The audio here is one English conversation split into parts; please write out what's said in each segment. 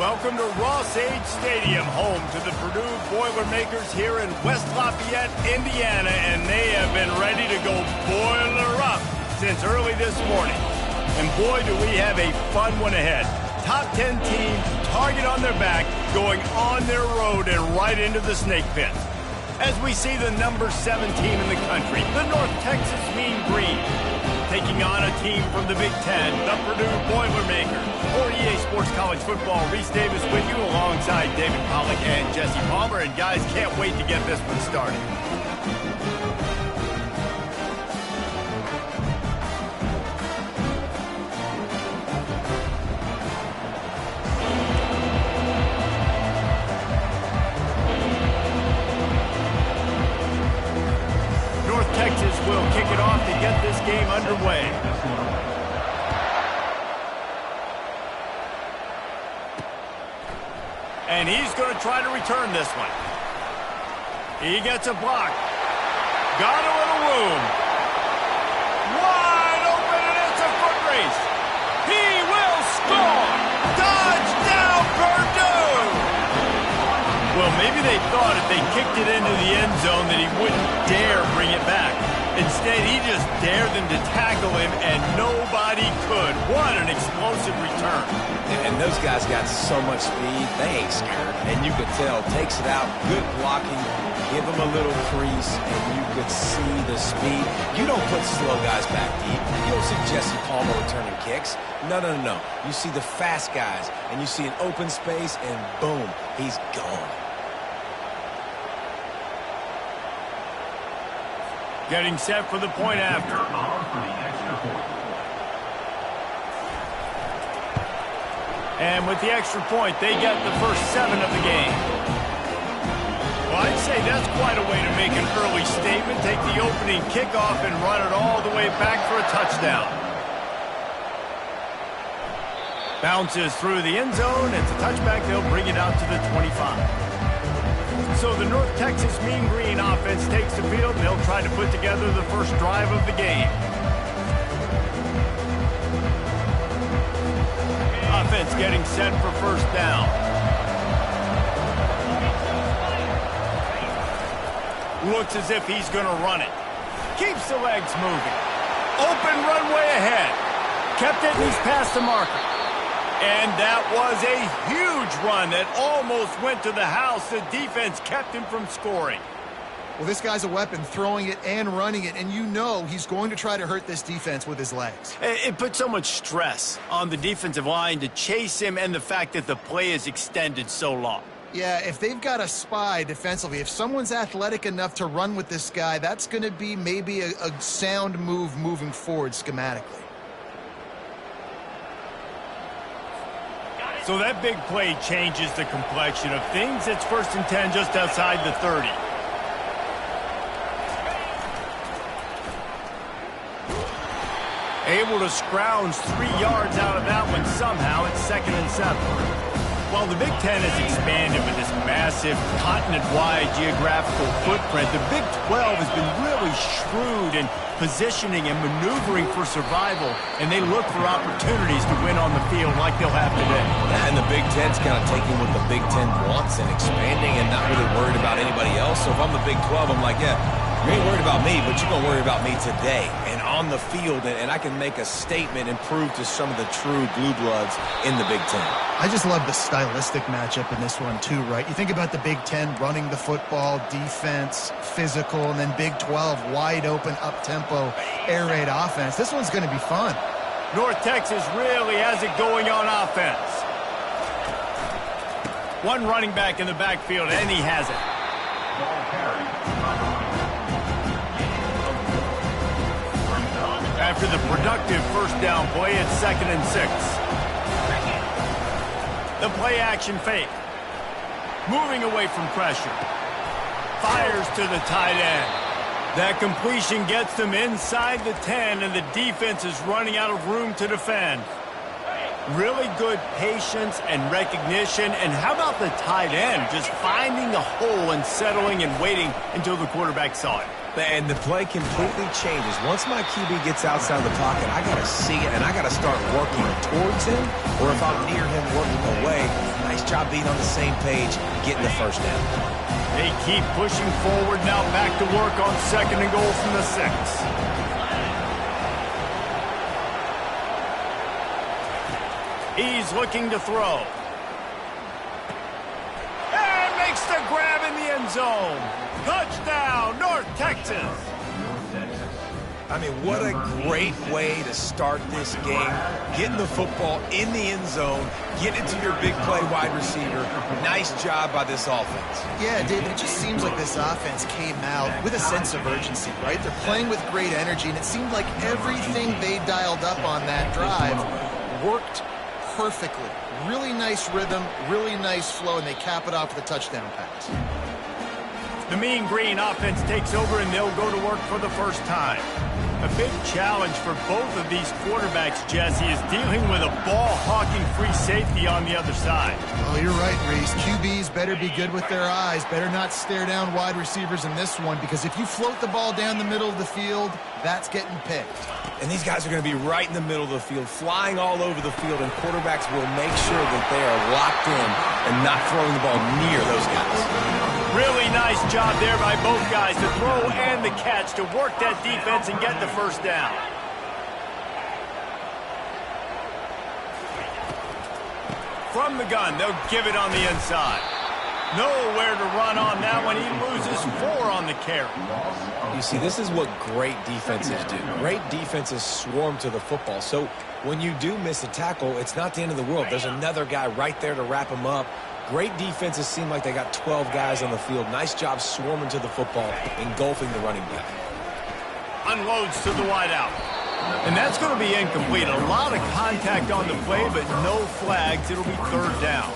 Welcome to Ross-Age Stadium, home to the Purdue Boilermakers here in West Lafayette, Indiana, and they have been ready to go boiler up since early this morning. And boy, do we have a fun one ahead. Top 10 team, target on their back, going on their road and right into the snake pit. As we see the number 7 team in the country, the North Texas Mean Green, taking on a team from the Big Ten, the Purdue Boilermakers. For EA Sports College Football, Reese Davis with you alongside David Pollack and Jesse Palmer. And guys, can't wait to get this one started. North Texas will kick it off to get this game underway. And he's going to try to return this one. He gets a block. Got a little room. Wide open, and it's a foot race. He will score. Touchdown, Purdue! Well, maybe they thought if they kicked it into the end zone that he wouldn't dare bring it back. Instead, he just dared them to tackle him, and nobody could. What an explosive return. And those guys got so much speed, they ain't scared. And you could tell, takes it out, good blocking, give him a little crease, and you could see the speed. You don't put slow guys back deep. You don't see Jesse Palmer returning kicks. No. You see the fast guys, and you see an open space, and boom, he's gone. Getting set for the point after. And with the extra point, they get the first 7 of the game. Well, I'd say that's quite a way to make an early statement. Take the opening kickoff and run it all the way back for a touchdown. Bounces through the end zone. It's a touchback. They'll bring it out to the 25. So the North Texas Mean Green offense takes the field, and they'll try to put together the first drive of the game. Offense getting set for first down. Looks as if he's going to run it. Keeps the legs moving. Open runway ahead. Kept it, and he's past the marker. And that was a huge run that almost went to the house. The defense kept him from scoring. Well, this guy's a weapon, throwing it and running it, and you know he's going to try to hurt this defense with his legs. It put so much stress on the defensive line to chase him, and the fact that the play is extended so long. Yeah, if they've got a spy defensively, if someone's athletic enough to run with this guy, that's going to be maybe a sound move moving forward schematically. So that big play changes the complexion of things. It's 1st and 10 just outside the 30. Able to scrounge 3 yards out of that one somehow. It's 2nd and 7. While the Big Ten has expanded with this massive continent-wide geographical footprint, the Big 12 has been really shrewd in positioning and maneuvering for survival, and they look for opportunities to win on the field like they'll have today. And the Big Ten's kind of taking what the Big Ten wants and expanding and not really worried about anybody else. So if I'm the Big 12, I'm like, yeah, you ain't worried about me, but you're going to worry about me today and on the field, and I can make a statement and prove to some of the true blue bloods in the Big Ten. I just love the stylistic matchup in this one too, right? You think about the Big Ten running the football, defense, physical, and then Big 12 wide open, up-tempo, air raid offense. This one's going to be fun. North Texas really has it going on offense. One running back in the backfield, and he has it. After the productive first down play, it's 2nd and 6. The play action fake. Moving away from pressure. Fires to the tight end. That completion gets them inside the 10, and the defense is running out of room to defend. Really good patience and recognition. And how about the tight end just finding the hole and settling and waiting until the quarterback saw it? And the play completely changes. Once my QB gets outside the pocket, I got to see it, and I got to start working towards him, or if I'm near him, working away. Nice job being on the same page, getting the first down. They keep pushing forward now, back to work on 2nd and goal from the 6. He's looking to throw. And makes the grab in the end zone. Touchdown, North Texas. I mean, what a great way to start this game. Getting the football in the end zone, getting it to your big play wide receiver. Nice job by this offense. Yeah, David, it just seems like this offense came out with a sense of urgency, right? They're playing with great energy, and it seemed like everything they dialed up on that drive worked perfectly. Really nice rhythm, really nice flow, and they cap it off with a touchdown pass. The Mean Green offense takes over, and they'll go to work for the first time. A big challenge for both of these quarterbacks, Jesse, is dealing with a ball-hawking free safety on the other side. Oh, you're right, Reese. QBs better be good with their eyes. Better not stare down wide receivers in this one, because if you float the ball down the middle of the field, that's getting picked. And these guys are going to be right in the middle of the field, flying all over the field, and quarterbacks will make sure that they are locked in and not throwing the ball near those guys. Really nice job there by both guys, the throw and the catch, to work that defense and get the first down. From the gun, they'll give it on the inside. Nowhere to run on that one. He loses 4 on the carry. You see, this is what great defenses do. Great defenses swarm to the football. So when you do miss a tackle, it's not the end of the world. There's another guy right there to wrap him up. Great defenses seem like they got 12 guys on the field. Nice job swarming to the football, engulfing the running back. Unloads to the wideout. And that's going to be incomplete. A lot of contact on the play, but no flags. It'll be 3rd down.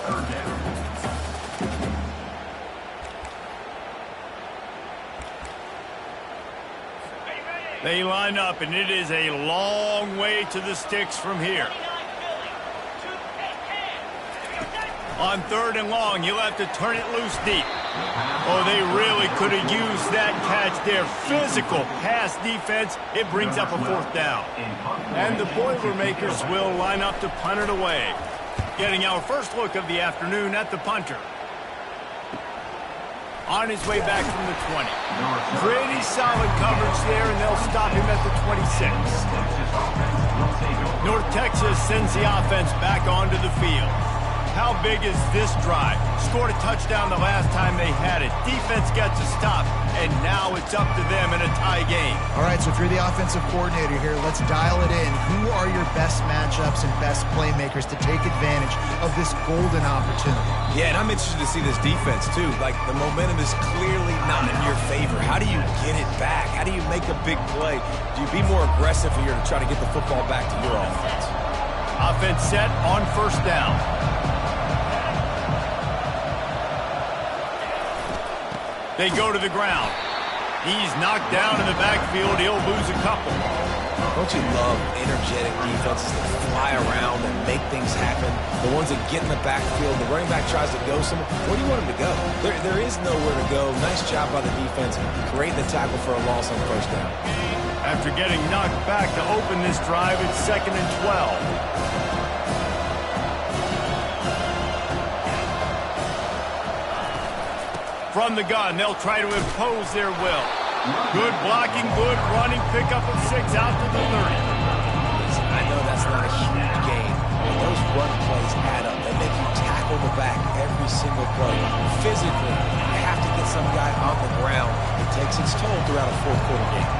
They line up, and it is a long way to the sticks from here. On 3rd and long, he'll have to turn it loose deep. Oh, they really could have used that catch there. Physical pass defense. It brings up a 4th down. And the Boilermakers will line up to punt it away. Getting our first look of the afternoon at the punter. On his way back from the 20. Pretty solid coverage there, and they'll stop him at the 26. North Texas sends the offense back onto the field. How big is this drive? Scored a touchdown the last time they had it. Defense gets a stop, and now it's up to them in a tie game. All right, so if you're the offensive coordinator here, let's dial it in. Who are your best matchups and best playmakers to take advantage of this golden opportunity? Yeah, and I'm interested to see this defense, too. Like, the momentum is clearly not in your favor. How do you get it back? How do you make a big play? Do you be more aggressive here to try to get the football back to your offense? Offense set on 1st down. They go to the ground. He's knocked down in the backfield. He'll lose a couple. Don't you love energetic defenses that fly around and make things happen? The ones that get in the backfield, the running back tries to go somewhere. Where do you want him to go? There is nowhere to go. Nice job by the defense. Great in the tackle for a loss on 1st down. After getting knocked back to open this drive, it's 2nd and 12. From the gun, they'll try to impose their will. Good blocking, good running, pickup of 6 out to the 30. I know that's not a huge gain, but those run plays add up. They make you tackle the back every single play. Physically, you have to get some guy on the ground. It takes its toll throughout a 4th quarter game.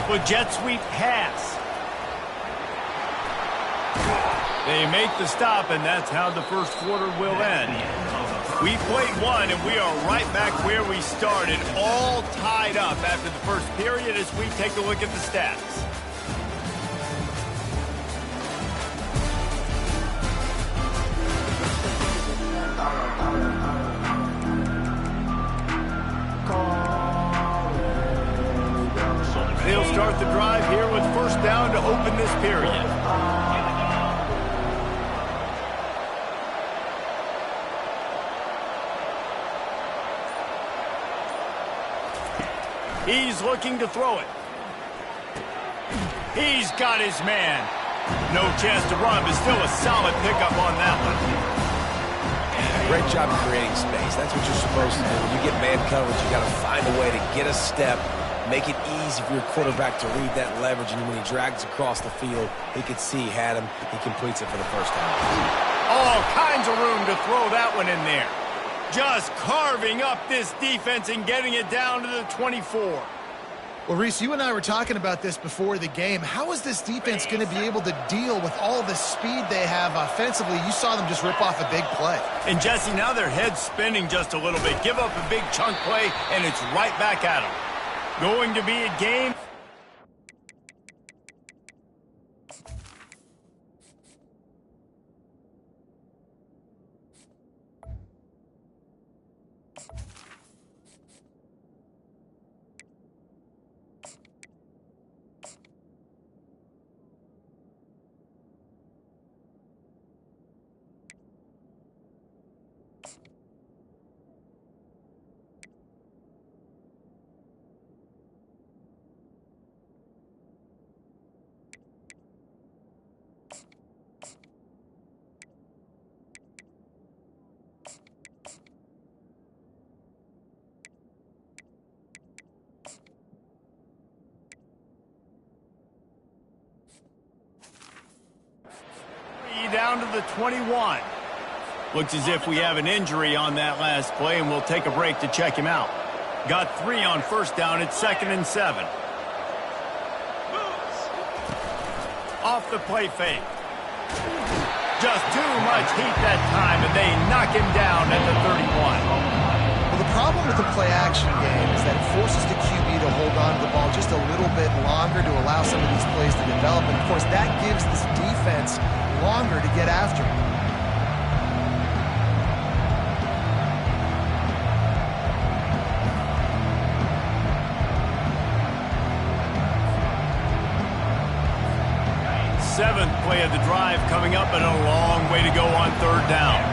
With jet sweep pass. They make the stop, and that's how the 1st quarter will end. We played one, and we are right back where we started, all tied up after the 1st period as we take a look at the stats. They'll start the drive here with 1st down to open this period. He's looking to throw it. He's got his man. No chance to run, but still a solid pickup on that one. Great job creating space. That's what you're supposed to do. When you get man coverage, you got to find a way to get a step, make it easy for your quarterback to read that leverage, and when he drags across the field, he can see he had him. He completes it for the first time. All kinds of room to throw that one in there. Just carving up this defense and getting it down to the 24. Well, Reese, you and I were talking about this before the game. How is this defense going to be able to deal with all the speed they have offensively? You saw them just rip off a big play. And, Jesse, now their head's spinning just a little bit. Give up a big chunk play, and it's right back at them. Going to be a game. Down to the 21. Looks as if we have an injury on that last play, and we'll take a break to check him out. Got 3 on first down. It's 2nd and 7. Off the play fake. Just too much heat that time, and they knock him down at the 31. Well, the problem with the play-action game is that it forces the QB to hold on to the ball just a little bit longer to allow some of these plays to develop. And, of course, that gives this defense longer to get after him. Seventh play of the drive coming up, and a long way to go on 3rd down.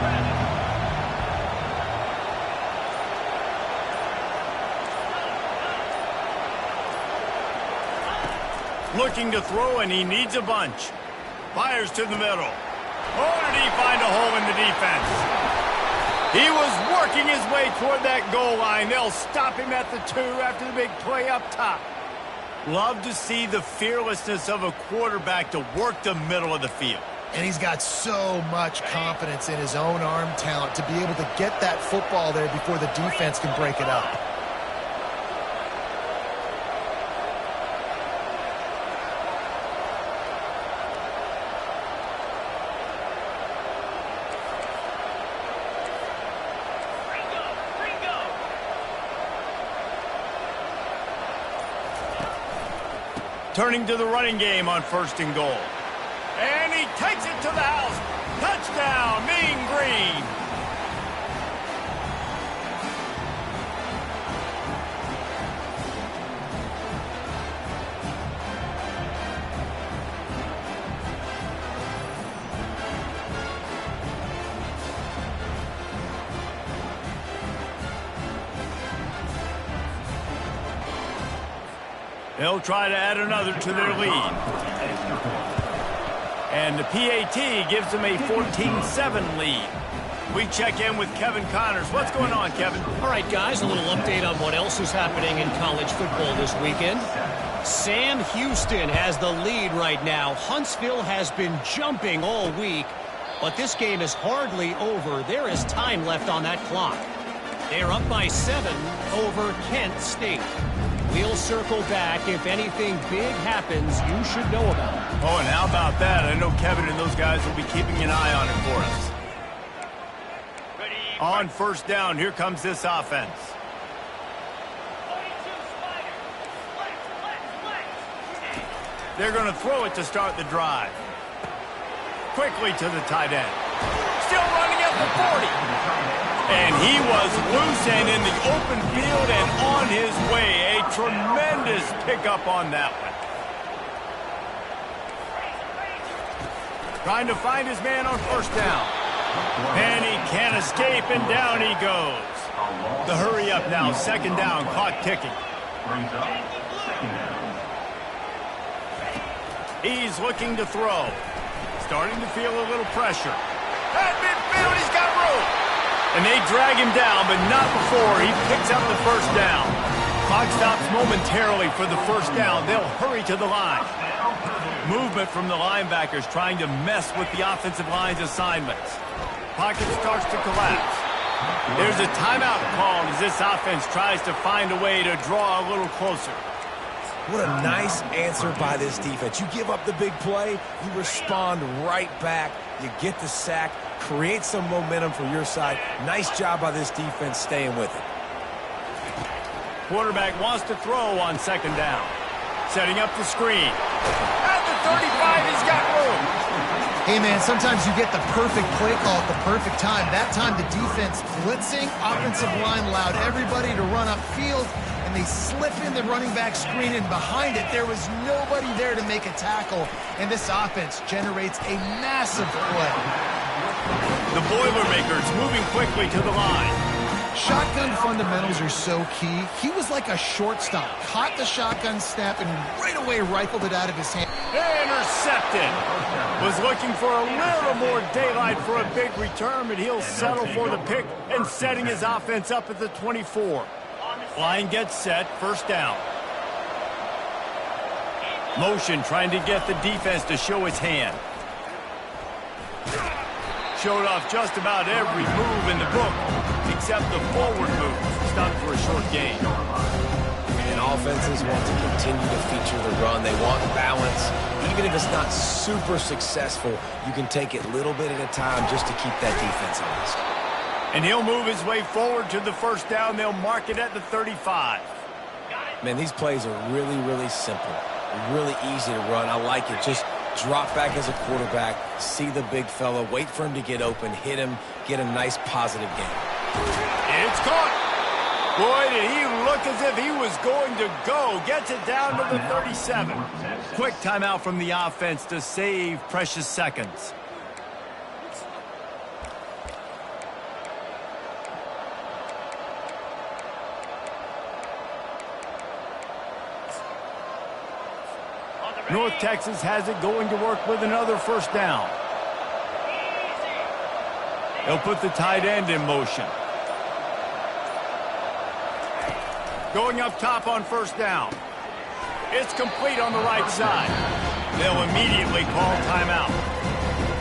Looking to throw, and he needs a bunch. Fires to the middle. Oh, did he find a hole in the defense? He was working his way toward that goal line. They'll stop him at the 2 after the big play up top. Love to see the fearlessness of a quarterback to work the middle of the field. And he's got so much confidence in his own arm talent to be able to get that football there before the defense can break it up. Turning to the running game on 1st and goal. And he takes it to the house. Touchdown, Mean Green. They'll try to add another to their lead. And the PAT gives them a 14-7 lead. We check in with Kevin Connors. What's going on, Kevin? All right, guys, a little update on what else is happening in college football this weekend. Sam Houston has the lead right now. Huntsville has been jumping all week, but this game is hardly over. There is time left on that clock. They're up by 7 over Kent State. We'll circle back if anything big happens you should know about. Oh, and how about that? I know Kevin and those guys will be keeping an eye on it for us. On 1st down, here comes this offense. They're going to throw it to start the drive. Quickly to the tight end. Still running at the 40. And he was loose and in the open field and on his way. A tremendous pickup on that one. Trying to find his man on 1st down. And he can't escape, and down he goes. The hurry up now, 2nd down, clock ticking. He's looking to throw. Starting to feel a little pressure. At midfield, he's got room. And they drag him down, but not before he picks up the first down. Clock stops momentarily for the first down. They'll hurry to the line. Movement from the linebackers trying to mess with the offensive line's assignments. Pocket starts to collapse. There's a timeout called as this offense tries to find a way to draw a little closer. What a nice answer by this defense. You give up the big play, you respond right back, you get the sack, create some momentum for your side. Nice job by this defense staying with it. Quarterback wants to throw on second down. Setting up the screen. At the 35, he's got room. Hey, man, sometimes you get the perfect play call at the perfect time. That time the defense blitzing, offensive line allowed everybody to run upfield, and they slip in the running back screen, and behind it there was nobody there to make a tackle, and this offense generates a massive play. The Boilermakers moving quickly to the line. Shotgun fundamentals are so key. He was like a shortstop, caught the shotgun snap and right away rifled it out of his hand. Intercepted. Was looking for a little more daylight for a big return, but he'll settle for the pick and setting his offense up at the 24. Line gets set, first down. Motion trying to get the defense to show his hand. Showed off just about every move in the book, except the forward move. Stopped for a short gain. And offenses want to continue to feature the run. They want balance. Even if it's not super successful, you can take it little bit at a time just to keep that defense honest. And he'll move his way forward to the first down. They'll mark it at the 35. Man, these plays are really, really simple. Really easy to run. I like it. Just drop back as a quarterback, see the big fella, wait for him to get open, hit him, get a nice positive gain. It's caught. Boy, did he look as if he was going to go. Gets it down to the 37. Quick timeout from the offense to save precious seconds. North Texas has it going to work with another first down. They'll put the tight end in motion. Going up top on first down. It's complete on the right side. They'll immediately call timeout.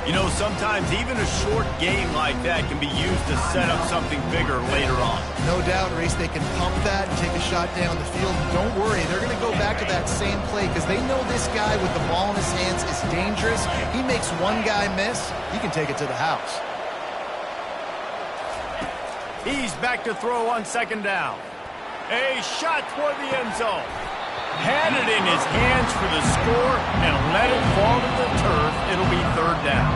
You know, sometimes even a short game like that can be used to set up something bigger later on. No doubt, Reese, they can pump that and take a shot down the field. Don't worry, they're going to go back to that same play because they know this guy with the ball in his hands is dangerous. He makes one guy miss, he can take it to the house. He's back to throw on second down. A shot toward the end zone. Had it in his hands for the score and let it fall to the turf. It'll be third down.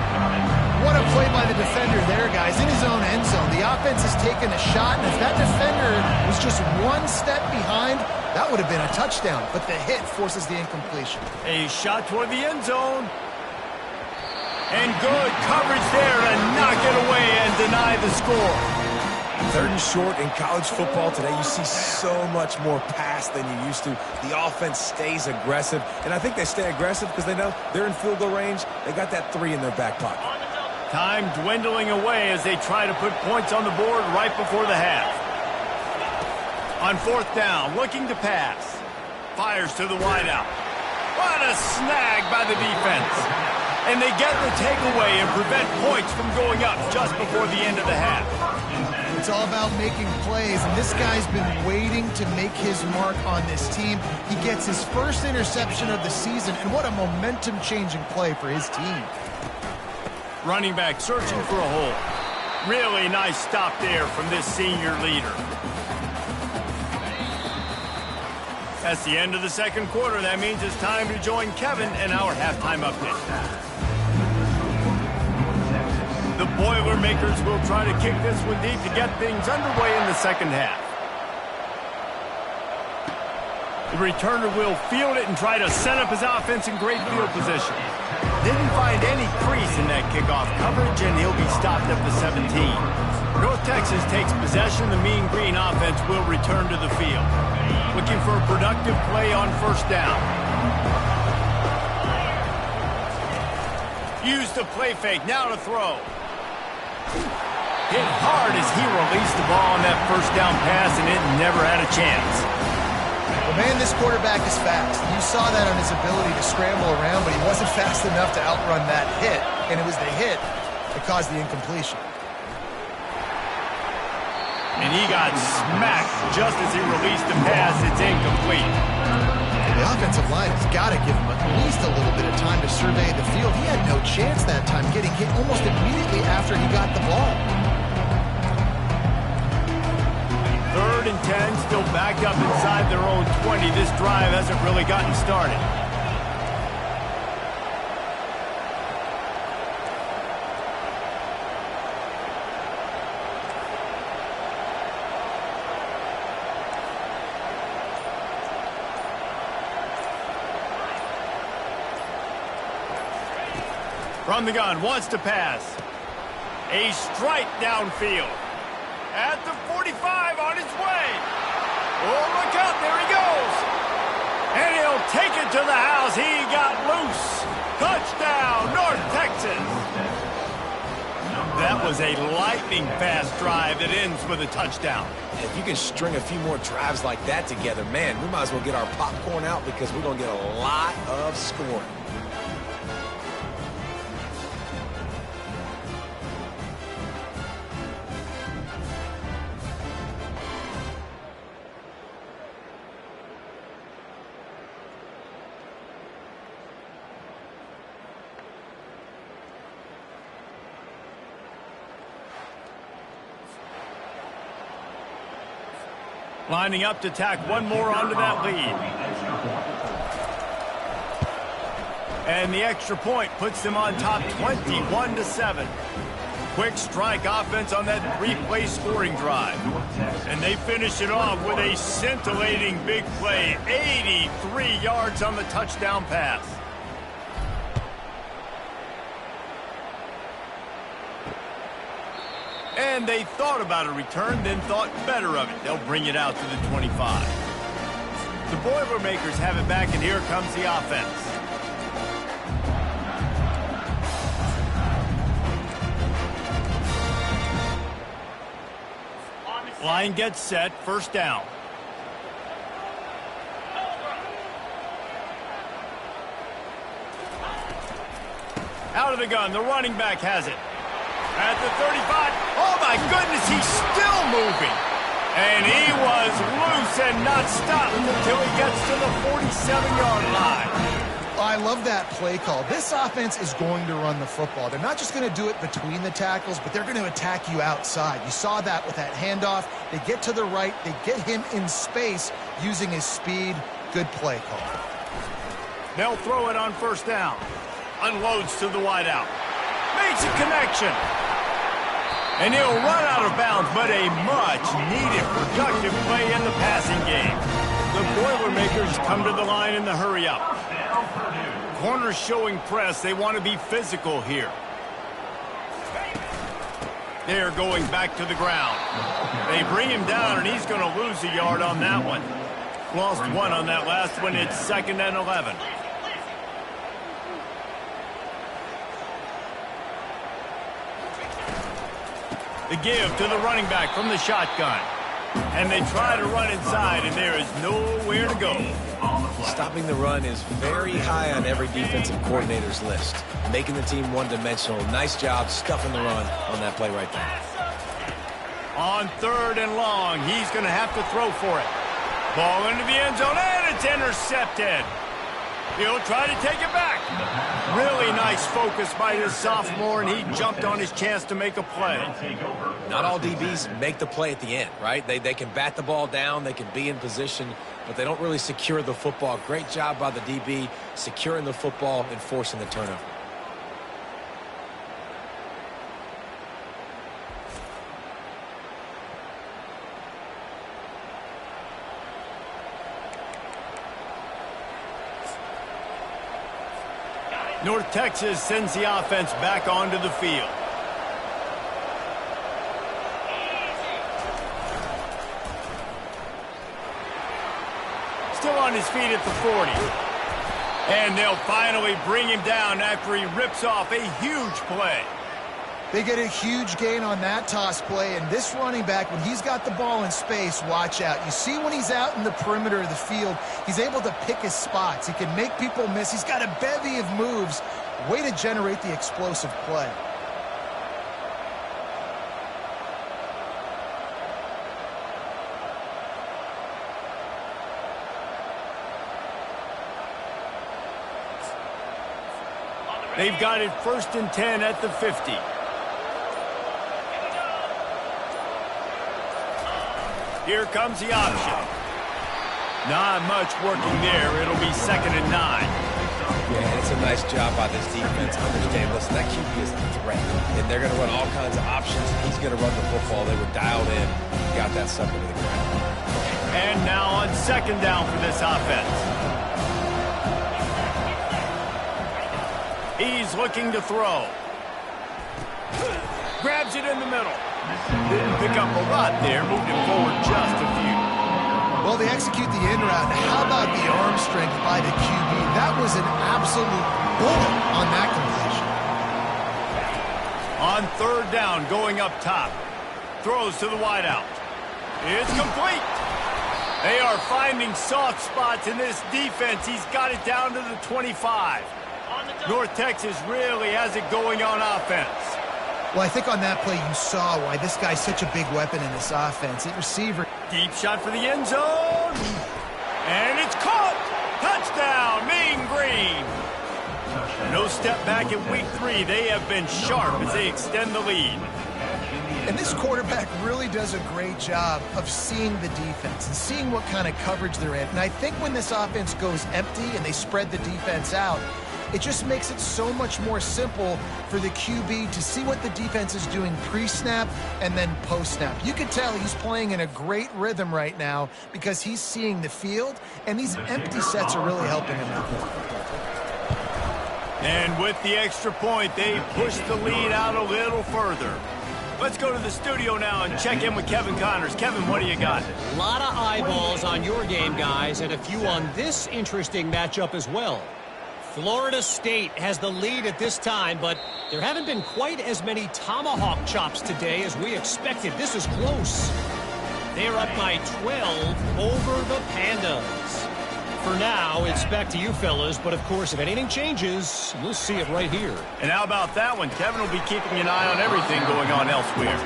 What a play by the defender there, guys, in his own end zone. The offense has taken a shot, and if that defender was just one step behind, that would have been a touchdown. But the hit forces the incompletion. A shot toward the end zone. And good coverage there to knock it away and deny the score. Third and short in college football today, you see so much more pass than you used to. The offense stays aggressive, and I think they stay aggressive because they know they're in field goal range. They got that 3 in their back pocket. Time dwindling away as they try to put points on the board right before the half. On fourth down, looking to pass. Fires to the wideout. What a snag by the defense. And they get the takeaway and prevent points from going up just before the end of the half. It's all about making plays, and this guy's been waiting to make his mark on this team. He gets his first interception of the season, and what a momentum-changing play for his team. Running back searching for a hole. Really nice stop there from this senior leader. That's the end of the second quarter. That means it's time to join Kevin in our halftime update. The Boilermakers will try to kick this one deep to get things underway in the second half. The returner will field it and try to set up his offense in great field position. Didn't find any crease in that kickoff coverage, and he'll be stopped at the 17. North Texas takes possession. The Mean Green offense will return to the field. Looking for a productive play on first down. Use the play fake, now to throw. Hit hard as he released the ball on that first down pass, and it never had a chance. Well, man, this quarterback is fast. You saw that on his ability to scramble around, but he wasn't fast enough to outrun that hit, and it was the hit that caused the incompletion. And he got smacked just as he released the pass. It's incomplete. The offensive line has got to give him at least a little bit of time to survey the field. He had no chance that time, getting hit almost immediately after he got the ball. 3rd and 10, still backed up inside their own 20. This drive hasn't really gotten started. From the gun, wants to pass. A strike downfield. At the 45, on his way. Oh, look out, there he goes. And he'll take it to the house. He got loose. Touchdown, North Texas. That was a lightning-fast drive that ends with a touchdown. If you can string a few more drives like that together, man, we might as well get our popcorn out because we're going to get a lot of scoring. Lining up to tack one more onto that lead. And the extra point puts them on top 21-7. Quick strike offense on that 3-play scoring drive. And they finish it off with a scintillating big play. 83 yards on the touchdown pass. And they thought about a return, then thought better of it. They'll bring it out to the 25. The Boilermakers have it back, and here comes the offense. Line gets set, first down. Out of the gun, the running back has it. At the 35, oh my goodness, he's still moving. And he was loose and not stopped until he gets to the 47-yard line. I love that play call. This offense is going to run the football. They're not just going to do it between the tackles, but they're going to attack you outside. You saw that with that handoff. They get to the right. They get him in space using his speed. Good play call. They'll throw it on first down. Unloads to the wideout. Makes a connection. And he'll run out of bounds, but a much-needed productive play in the passing game. The Boilermakers come to the line in the hurry-up. Corners showing press. They want to be physical here. They're going back to the ground. They bring him down, and he's going to lose a yard on that one. Lost one on that last one. It's 2nd and 11. The give to the running back from the shotgun. And they try to run inside, and there is nowhere to go. Stopping the run is very high on every defensive coordinator's list. Making the team one-dimensional. Nice job stuffing the run on that play right there. On 3rd and long, he's going to have to throw for it. Ball into the end zone, and it's intercepted. He'll try to take it back. Really nice focus by this sophomore, and he jumped on his chance to make a play. Not all DBs make the play at the end, right? They can bat the ball down, they can be in position, but they don't really secure the football. Great job by the DB securing the football and forcing the turnover. North Texas sends the offense back onto the field. on his feet at the 40. And they'll finally bring him down after he rips off a huge play. They get a huge gain on that toss play, and this running back, when he's got the ball in space, watch out. You see when he's out in the perimeter of the field, he's able to pick his spots. He can make people miss. He's got a bevy of moves. Way to generate the explosive play. They've got it 1st and 10 at the 50. Here comes the option. Not much working there. It'll be 2nd and 9. Yeah, it's a nice job by this defense. Understand, listen, that QB is a threat. And they're going to run all kinds of options. He's going to run the football. They were dialed in. Got that sucker to the ground. And now on 2nd down for this offense. He's looking to throw. Grabs it in the middle. Didn't pick up a lot there. Moved it forward just a few. Well, they execute the in route. Now, how about the arm strength by the QB? That was an absolute bullet on that completion. On 3rd down, going up top. Throws to the wideout. It's complete. They are finding soft spots in this defense. He's got it down to the 25. North Texas really has it going on offense. Well, I think on that play you saw why this guy's such a big weapon in this offense. The receiver. Deep shot for the end zone. And it's caught. Touchdown, Mean Green. No step back in week 3. They have been sharp as they extend the lead. And this quarterback really does a great job of seeing the defense and seeing what kind of coverage they're in. And I think when this offense goes empty and they spread the defense out, it just makes it so much more simple for the QB to see what the defense is doing pre-snap and then post-snap. You can tell he's playing in a great rhythm right now because he's seeing the field, and these empty sets are really helping him out. And with the extra point, they push the lead out a little further. Let's go to the studio now and check in with Kevin Connors. Kevin, what do you got? A lot of eyeballs on your game, guys, and a few on this interesting matchup as well. Florida State has the lead at this time, but there haven't been quite as many tomahawk chops today as we expected. This is close. They're up by 12 over the Pandas. For now, it's back to you fellas, but of course, if anything changes, you'll see it right here. And how about that one? Kevin will be keeping an eye on everything going on elsewhere.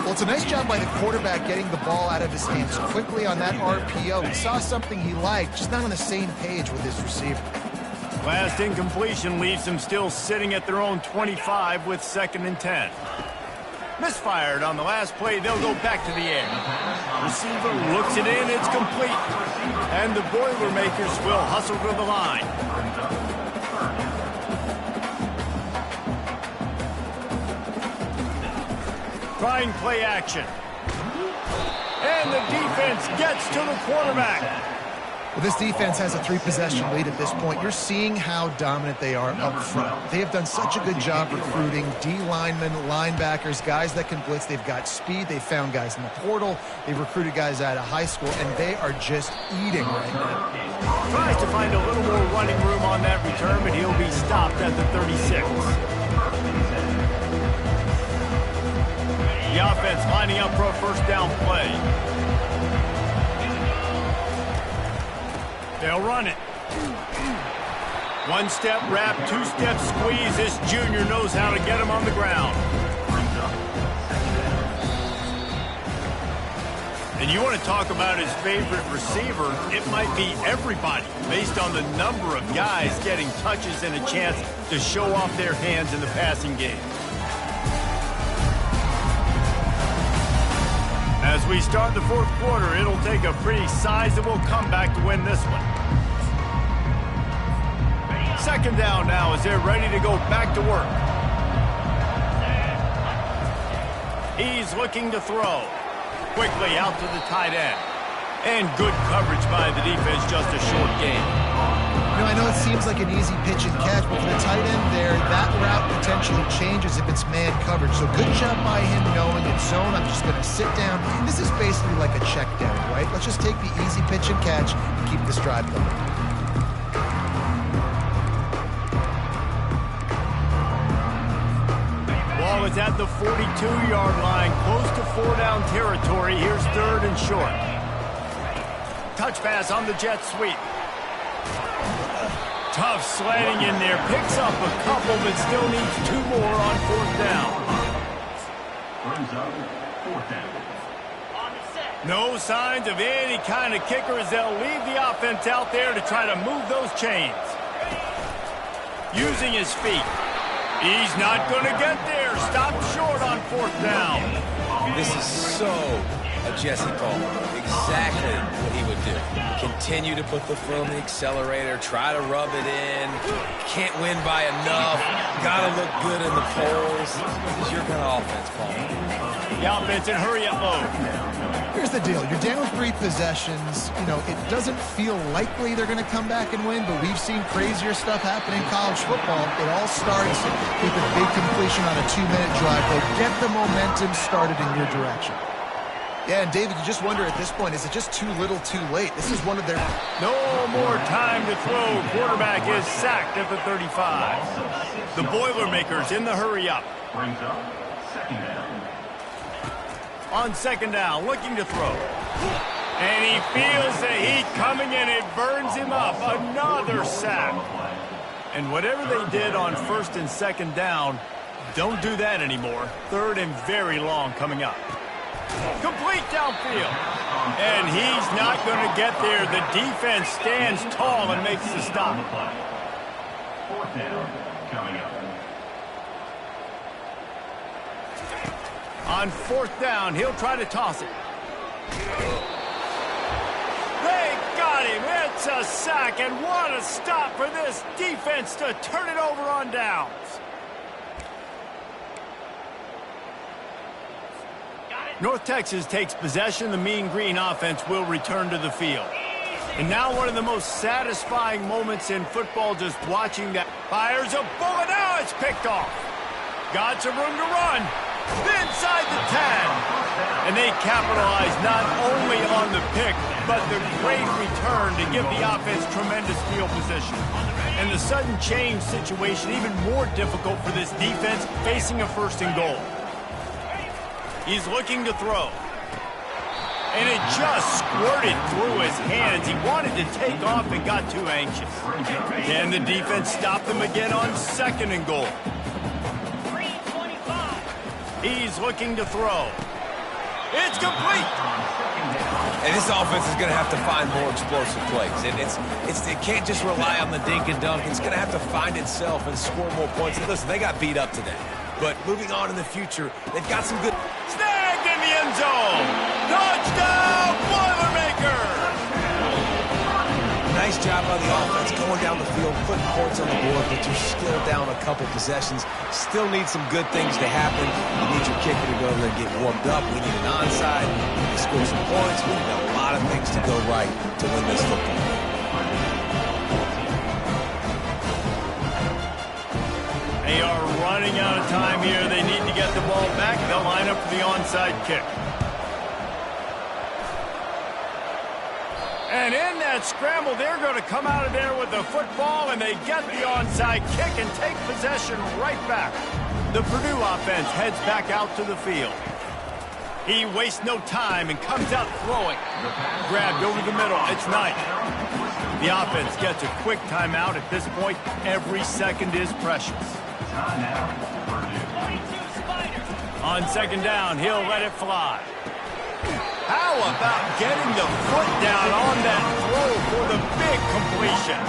Well, it's a nice job by the quarterback getting the ball out of his hands quickly on that RPO. He saw something he liked, just not on the same page with his receiver. Last incompletion leaves them still sitting at their own 25 with 2nd and 10. Misfired on the last play. They'll go back to the air. Receiver looks it in. It's complete. And the Boilermakers will hustle to the line. Trying play action. And the defense gets to the quarterback. Well, this defense has a 3-possession lead at this point. You're seeing how dominant they are up front. They have done such a good job recruiting D-linemen, linebackers, guys that can blitz. They've got speed. They've found guys in the portal. They've recruited guys out of high school, and they are just eating right now. Tries to find a little more running room on that return, but he'll be stopped at the 36. The offense lining up for a 1st down play. They'll run it. 1-step wrap, 2-step squeeze. This junior knows how to get him on the ground. And you want to talk about his favorite receiver, it might be everybody, based on the number of guys getting touches and a chance to show off their hands in the passing game. As we start the 4th quarter, it'll take a pretty sizable comeback to win this one. 2nd down now as they're ready to go back to work. He's looking to throw. Quickly out to the tight end. And good coverage by the defense, just a short gain. You know, I know it seems like an easy pitch and catch, but for the tight end there, that route potentially changes if it's man coverage. So good job by him knowing it's zone. I'm just going to sit down. This is basically like a check down, right? Let's just take the easy pitch and catch and keep this drive going. Ball is at the 42-yard line, close to 4-down territory. Here's 3rd and short. Touch pass on the jet sweep. Tough slanting in there. Picks up a couple, but still needs 2 more on 4th down. No signs of any kind of kicker as they'll leave the offense out there to try to move those chains. Using his feet. He's not going to get there. Stop short on 4th down. This is so a Jesse call. Exactly what he would do. Continue to put the foot on the accelerator, try to rub it in. Can't win by enough. Got to look good in the polls. This is your kind of offense, Paul. The offense in hurry-up mode. Here's the deal. You're down 3 possessions. You know, it doesn't feel likely they're going to come back and win, but we've seen crazier stuff happen in college football. It all starts with a big completion on a 2-minute drive. They'll get the momentum started in your direction. Yeah, and David, you just wonder at this point, is it just too little too late? This is one of their... No more time to throw. Quarterback is sacked at the 35. The Boilermakers in the hurry-up. Brings up 2nd down. On 2nd down, looking to throw. And he feels the heat coming and it burns him up. Another sack. And whatever they did on 1st and 2nd down, don't do that anymore. 3rd and very long coming up. Complete downfield. And he's not going to get there. The defense stands tall and makes the stop. 4th down coming up. On 4th down, he'll try to toss it. They got him. It's a sack, and what a stop for this defense to turn it over on downs. North Texas takes possession. The Mean Green offense will return to the field. And now one of the most satisfying moments in football, just watching that. Fires a bullet. Now it's picked off. Got some room to run. Inside the 10. And they capitalize not only on the pick, but the great return to give the offense tremendous field position. And the sudden change situation even more difficult for this defense facing a 1st and goal. He's looking to throw. And it just squirted through his hands. He wanted to take off and got too anxious. And the defense stopped him again on 2nd and goal. He's looking to throw. It's complete. And this offense is going to have to find more explosive plays. It can't just rely on the dink and dunk. It's going to have to find itself and score more points. And listen, they got beat up today. But moving on in the future, they've got some good... Snagged in the end zone. Touchdown, Boilermakers. Nice job by the offense going down the field, putting points on the board, but you're still down a couple possessions. Still need some good things to happen. You need your kicker to go there and get warmed up. We need an onside. We need to score some points. We need a lot of things to go right to win this football game. They are running out of time here. They need to get the ball back. They'll line up for the onside kick. And in that scramble, they're going to come out of there with the football, and they get the onside kick and take possession right back. The Purdue offense heads back out to the field. He wastes no time and comes out throwing. Grabbed over the middle. It's Knight. The offense gets a quick timeout at this point. Every second is precious. On 2nd down, he'll let it fly. How about getting the foot down on that throw for the big completion?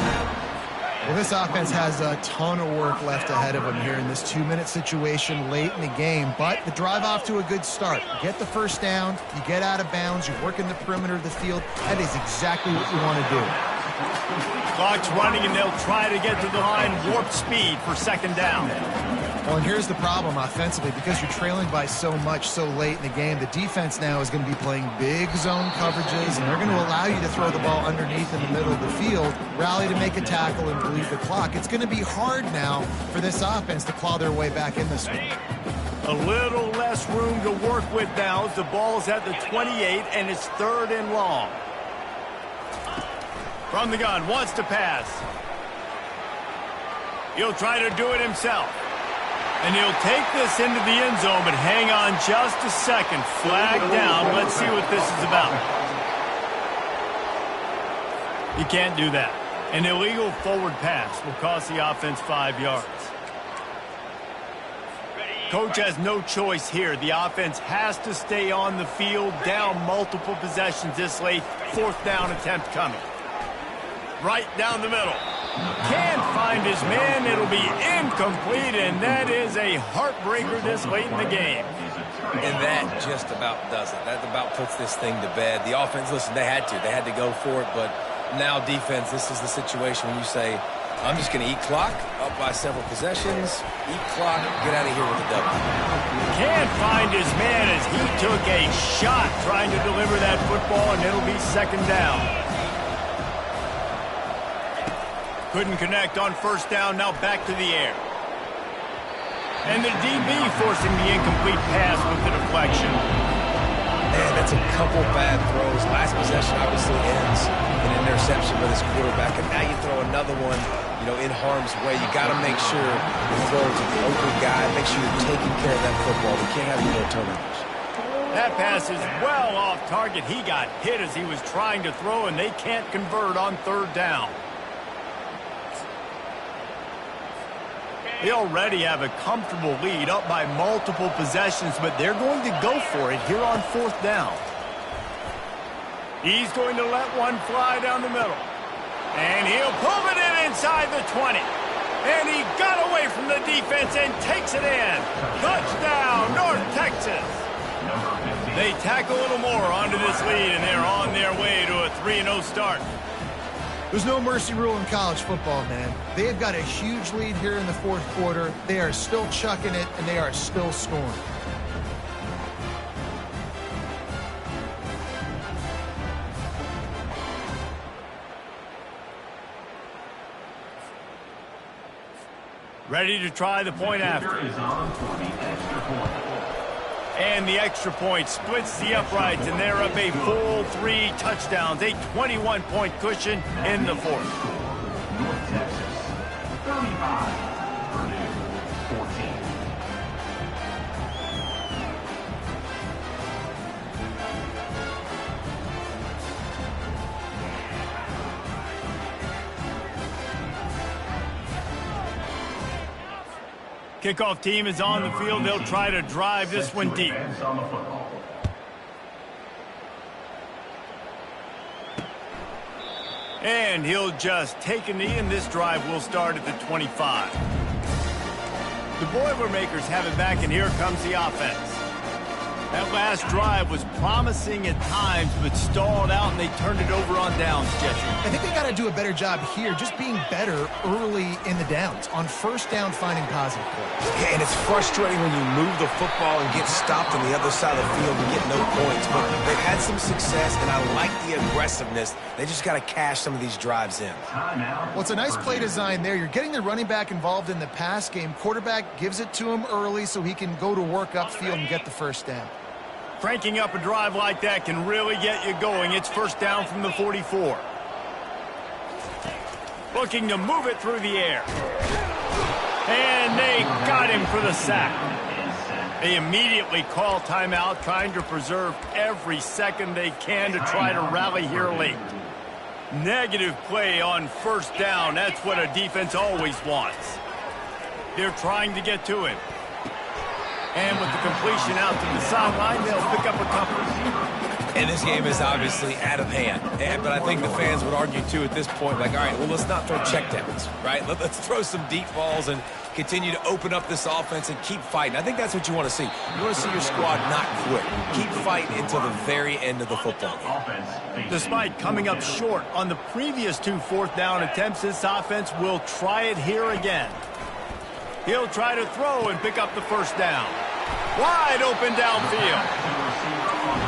Well, this offense has a ton of work left ahead of them here in this 2-minute situation late in the game, but the drive off to a good start. You get the 1st down, you get out of bounds, you work in the perimeter of the field. That is exactly what you want to do. Clock's running, and they'll try to get to the line warp speed for second down. Well, and here's the problem offensively. Because you're trailing by so much so late in the game, the defense now is going to be playing big zone coverages, and they're going to allow you to throw the ball underneath in the middle of the field, rally to make a tackle, and bleed the clock. It's going to be hard now for this offense to claw their way back in this one. A little less room to work with now as the ball's at the 28, and it's 3rd and long. From the gun, wants to pass. He'll try to do it himself. And he'll take this into the end zone, but hang on just a second. Flag down. Let's see what this is about. You can't do that. An illegal forward pass will cost the offense 5 yards. Coach has no choice here. The offense has to stay on the field, down multiple possessions this late. 4th down attempt coming. Right down the middle. Can't find his man. It'll be incomplete, and that is a heartbreaker this late in the game. And that just about does it. That about puts this thing to bed. The offense, listen, they had to go for it, but now defense, this is the situation when you say, I'm just going to eat clock, up by several possessions, eat clock, get out of here with a W. Can't find his man as he took a shot trying to deliver that football, and it'll be second down. Couldn't connect on 1st down, now back to the air. And the DB forcing the incomplete pass with the deflection. Man, that's a couple bad throws. Last possession obviously ends in an interception for this quarterback, and now you throw another one, in harm's way. You got to make sure you throw to the open guy, make sure you're taking care of that football. We can't have any more turnovers. That pass is well off target. He got hit as he was trying to throw, and they can't convert on 3rd down. They already have a comfortable lead, up by multiple possessions, but they're going to go for it here on 4th down. He's going to let one fly down the middle. And he'll pull it in inside the 20. And he got away from the defense and takes it in. Touchdown, North Texas. They tack a little more onto this lead, and they're on their way to a 3-0 start. There's no mercy rule in college football, man. They've got a huge lead here in the 4th quarter. They are still chucking it, and they are still scoring. Ready to try the point after. And the extra point splits the uprights, and they're up a full 3 touchdowns, a 21-point cushion in the 4th. North Texas, 35, Purdue, 14. Kickoff team is on the field. They'll try to drive this one deep. And he'll just take a knee, and this drive will start at the 25. The Boilermakers have it back, and here comes the offense. That last drive was promising at times, but stalled out, and they turned it over on downs, Jesse. I think they got to do a better job here, just being better early in the downs, on 1st down finding positive plays. Yeah, and it's frustrating when you move the football and get stopped on the other side of the field and get no points. But they've had some success, and I like the aggressiveness. They just got to cash some of these drives in. Well, it's a nice play design there. You're getting the running back involved in the pass game. Quarterback gives it to him early so he can go to work upfield and get the 1st down. Cranking up a drive like that can really get you going. It's 1st down from the 44. Looking to move it through the air. And they got him for the sack. They immediately call timeout, trying to preserve every second they can to try to rally here late. Negative play on 1st down. That's what a defense always wants. They're trying to get to him. And with the completion out to the sideline, they'll pick up a couple. And this game is obviously out of hand. But I think the fans would argue, too, at this point, like, all right, well, let's not throw checkdowns, right? Let's throw some deep balls and Continue to open up this offense and keep fighting. I think that's what you want to see. You want to see your squad not quit. Keep fighting until the very end of the football game. Despite coming up short on the previous 2 fourth-down attempts, this offense will try it here again. He'll try to throw and pick up the first down. Wide open downfield.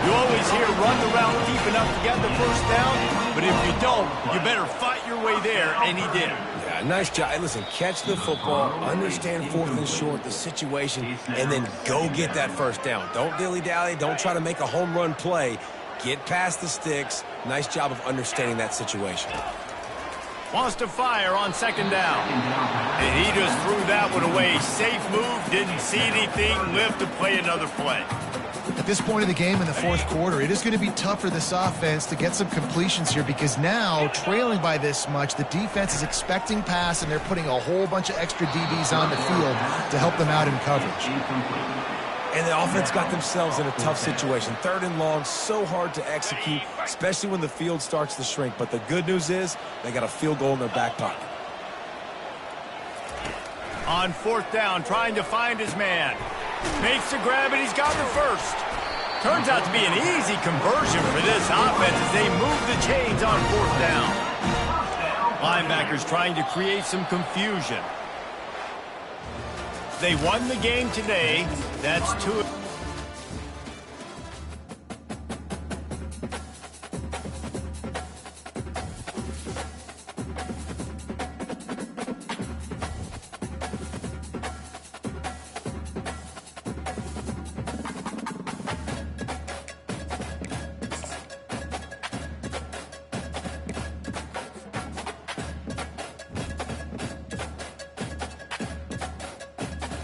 You always hear run the route deep enough to get the first down, but if you don't, you better fight your way there, and he did. Yeah, nice job. Hey, listen, catch the football, understand 4th and short, the situation, and then go get that first down. Don't dilly-dally. Don't try to make a home run play. Get past the sticks. Nice job of understanding that situation. Wants to fire on 2nd down. And he just threw that one away. Safe move, didn't see anything, lived to play another play. At this point of the game in the 4th quarter, it is going to be tough for this offense to get some completions here because now, trailing by this much, the defense is expecting pass and they're putting a whole bunch of extra DBs on the field to help them out in coverage. And the offense got themselves in a tough situation. 3rd and long, so hard to execute, especially when the field starts to shrink. But the good news is they got a field goal in their back pocket. On 4th down, trying to find his man. Makes the grab, and he's got the first. Turns out to be an easy conversion for this offense as they move the chains on 4th down. Linebackers trying to create some confusion. They won the game today. That's 2.